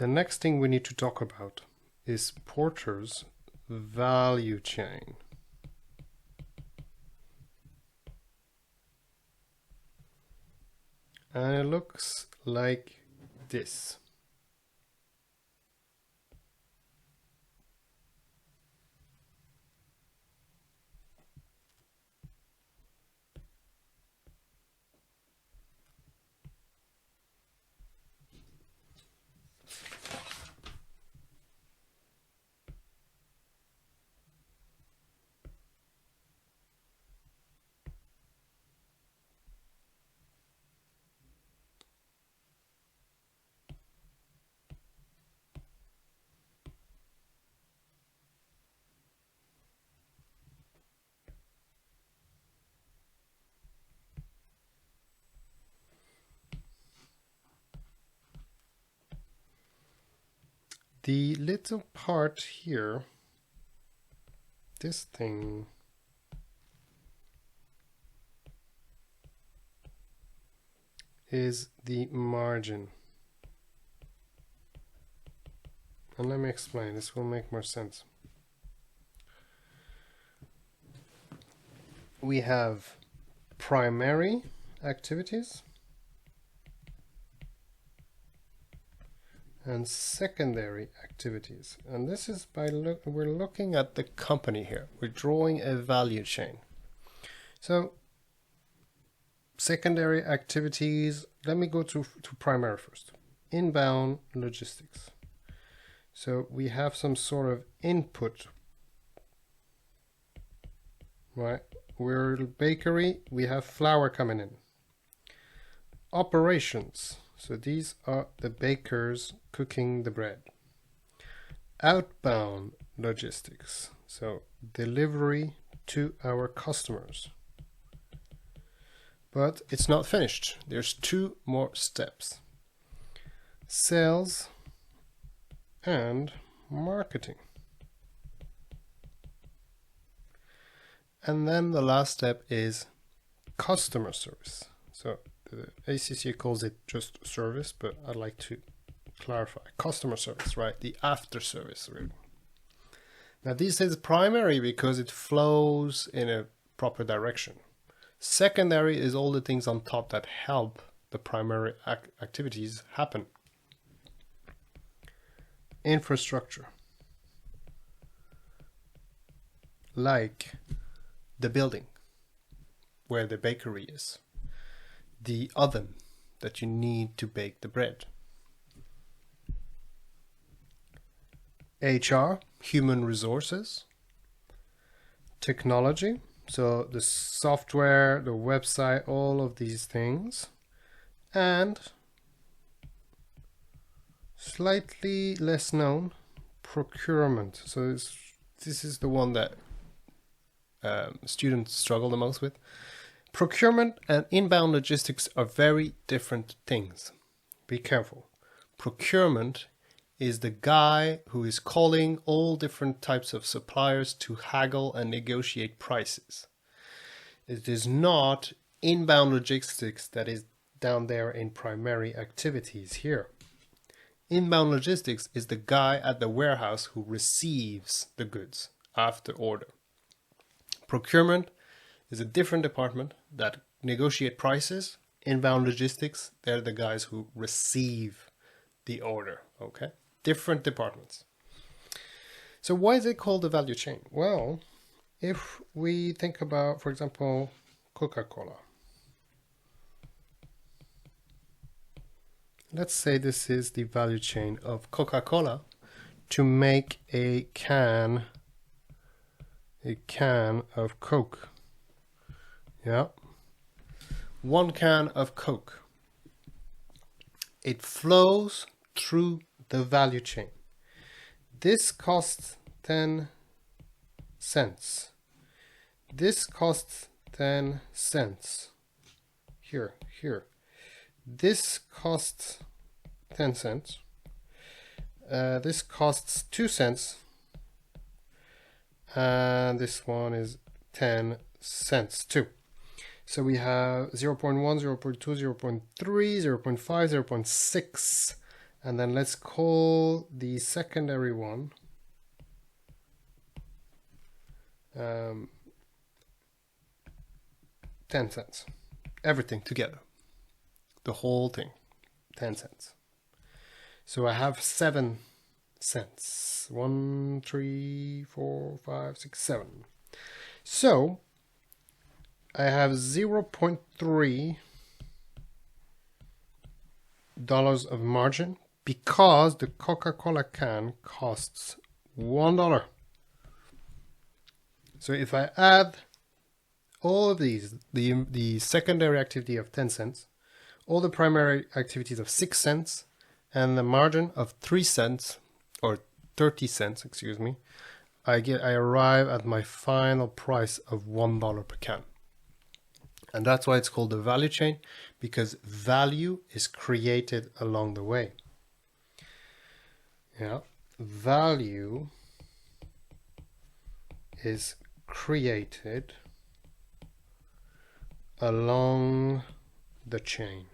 The next thing we need to talk about is Porter's value chain. And it looks like this. The little part here, this thing, is the margin. And let me explain, this will make more sense. We have primary activities and secondary activities. And this is by we're looking at the company here. We're drawing a value chain. So secondary activities, let me go to primary first. Inbound logistics. So we have some sort of input, right? We're a bakery, we have flour coming in. Operations. So these are the bakers cooking the bread. Outbound logistics, so delivery to our customers. But it's not finished. There's 2 more steps. Sales and marketing. And then the last step is customer service. So the ACCA calls it just service, but I'd like to clarify customer service, right? The after service, really. Now this is primary because it flows in a proper direction. Secondary is all the things on top that help the primary activities happen. Infrastructure, like the building where the bakery is. The oven that you need to bake the bread. HR, human resources. Technology, so the software, the website, all of these things. And slightly less known, procurement. So this is the one that students struggle the most with. Procurement and inbound logistics are very different things. Be careful. Procurement is the guy who is calling all different types of suppliers to haggle and negotiate prices. It is not inbound logistics that is down there in primary activities here. Inbound logistics is the guy at the warehouse who receives the goods after order. Procurement is a different department that negotiate prices. Inbound logistics, they're the guys who receive the order, okay? Different departments. So why is it called the value chain? Well, if we think about, for example, Coca-Cola. Let's say this is the value chain of Coca-Cola to make a can of Coke. Yeah. 1 can of Coke. It flows through the value chain. This costs 10 cents. This costs 10 cents. Here. This costs 10 cents. This costs 2 cents. And this one is 10 cents too. So we have 0.1, 0.2, 0.3, 0.5, 0.6, And then let's call the secondary one 10 cents. Everything together. The whole thing. 10 cents. So I have 7 cents. 1, 3, 4, 5, 6, 7. So I have $0.3 of margin because the Coca-Cola can costs $1. So if I add all of these, the secondary activity of 10 cents, all the primary activities of 6 cents, and the margin of 3 cents, or 30 cents, excuse me, I arrive at my final price of $1 per can. And that's why it's called the value chain, because value is created along the way. Yeah, value is created along the chain.